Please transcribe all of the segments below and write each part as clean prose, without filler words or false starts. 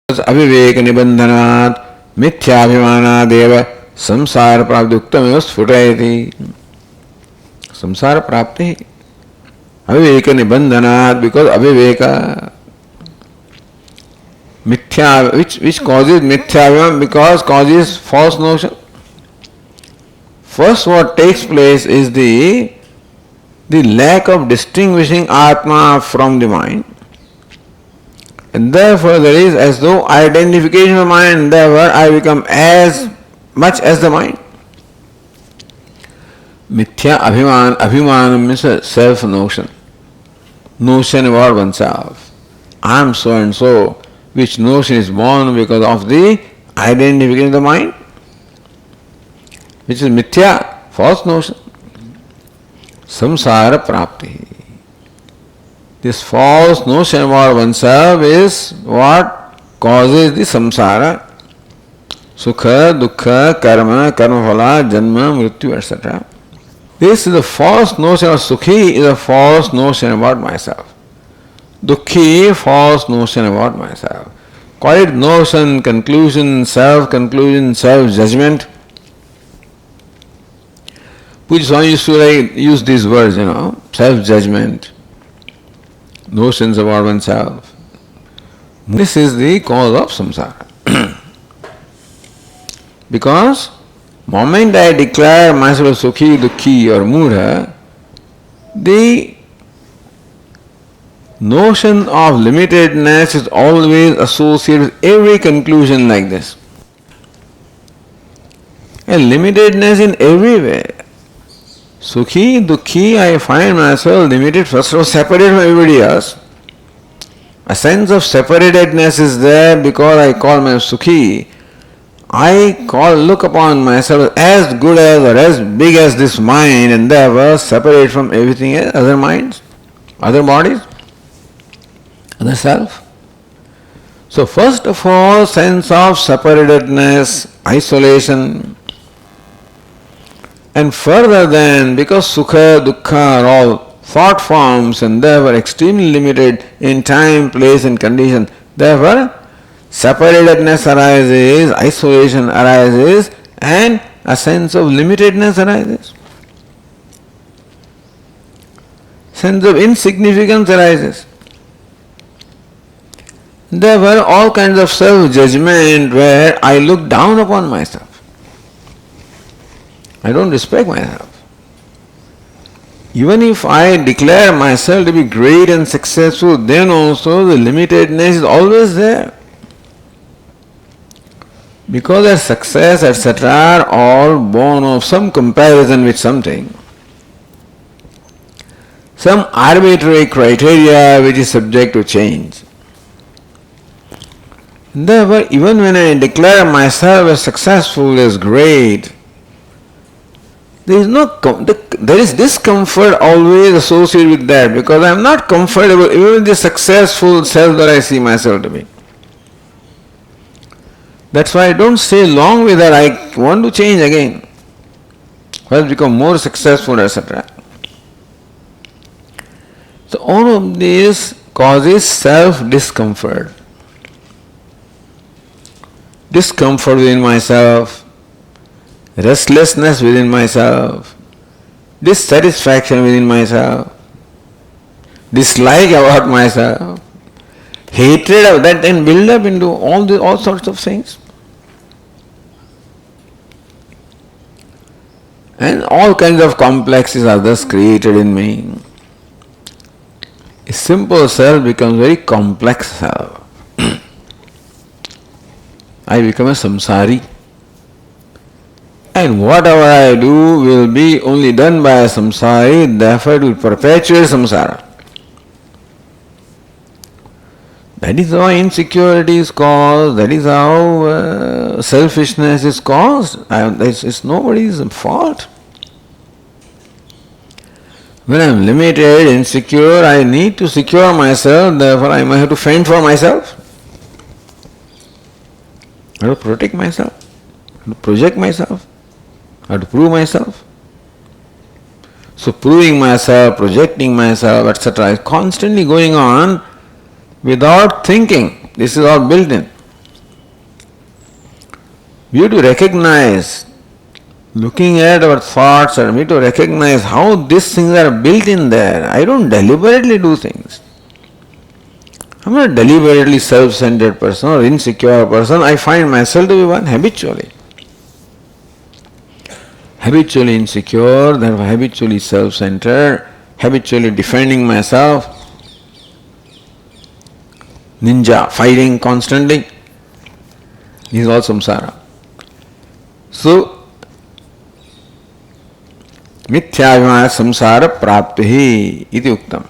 अविवेक निबंधनात् मिथ्याभिमानादेव संसार प्राप्ति उक्तमेव स्फुटयति. संसार प्राप्ति अविवेक निबंधनात्, because aviveka, mithya, which causes mithya, because causes false notion. First what takes place is the lack of distinguishing Atma from the mind. And therefore there is as though identification of mind, therefore I become as much as the mind. Mithya abhimanam means a self-notion. Notion about oneself. I am so and so, which notion is born because of the identification of the mind, which is mithya, false notion. Samsara prapti. This false notion about oneself is what causes the samsara. Sukha, dukkha, karma, karmaphala, janma, mrityu, etc. This is the false notion of Sukhi, is a false notion about myself. Dukkhi, false notion about myself. Call it notion, conclusion, self-judgment. Puja Swami used to use these words, self-judgment, notions about oneself. This is the cause of samsara. Because moment I declare myself Sukhi, Dukkhi or Mudha, the notion of limitedness is always associated with every conclusion like this. And limitedness in every way. Sukhi, Dukkhi, I find myself limited, first of all separated from everybody else. A sense of separatedness is there because I call myself Sukhi. Look upon myself as good as or as big as this mind and therefore separate from everything else, other minds, other bodies, other self. So first of all, sense of separatedness, isolation. And further then, because Sukha, Dukkha are all thought forms and therefore extremely limited in time, place and condition, therefore separatedness arises, isolation arises, and a sense of limitedness arises. Sense of insignificance arises. Therefore, all kinds of self-judgment where I look down upon myself. I don't respect myself. Even if I declare myself to be great and successful, then also the limitedness is always there. Because their success, etc., are all born of some comparison with something, some arbitrary criteria which is subject to change. Therefore, even when I declare myself as successful, as great, there is discomfort always associated with that because I am not comfortable even with the successful self that I see myself to be. That's why I don't stay long with that. I want to change again. First become more successful, etc. So all of this causes self-discomfort. Discomfort within myself, restlessness within myself, dissatisfaction within myself, dislike about myself, hatred of that, and build up into all sorts of things. And all kinds of complexes are thus created in me. A simple self becomes very complex self. I become a samsari. And whatever I do will be only done by a samsari, therefore it will perpetuate samsara. That is how insecurity is caused, that is how selfishness is caused. It's nobody's fault. When I am limited, insecure, I need to secure myself, therefore I might have to fend for myself. I have to protect myself, I have to project myself, I have to prove myself. So proving myself, projecting myself, etc. is constantly going on without thinking. This is all built in. We have to recognize, looking at our thoughts, and we have to recognize how these things are built in there. I don't deliberately do things. I'm not a deliberately self-centered person or insecure person. I find myself to be one habitually. Habitually insecure, therefore habitually self-centered, habitually defending myself. Ninja, fighting constantly. This is all samsara. So, मिथ्याभिमान संसार प्राप्ति ही इति उक्तम.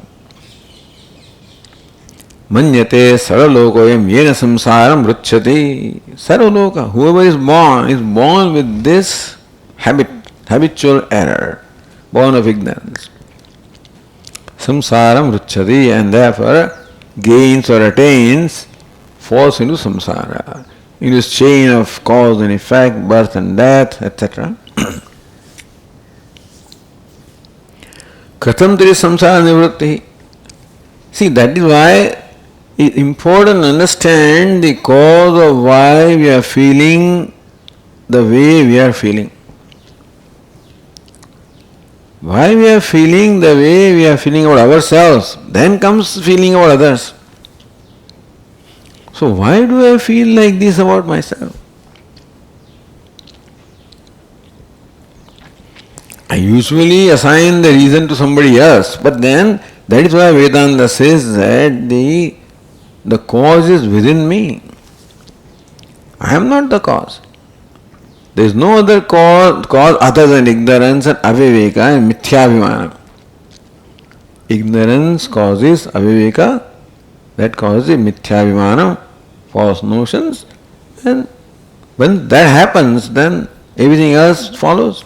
मन्यते सर्वलोकोयम येन संसारम रुच्छति. Sarvaloka, whoever is born with this habitual error, born of ignorance. Samsaram rucchati, and therefore gains or attains, falls into samsara, in this chain of cause and effect, birth and death, etc. Katham tari samsara nivritti. See, that is why it's important to understand the cause of why we are feeling the way we are feeling. Why we are feeling the way we are feeling about ourselves, then comes feeling about others. So why do I feel like this about myself? I usually assign the reason to somebody else, but then that is why Vedanta says that the cause is within me. I am not the cause. There is no other cause other than ignorance and aviveka and mithyabhimana. Ignorance causes aviveka, that causes mithyabhimana, false notions, and when that happens, then everything else follows.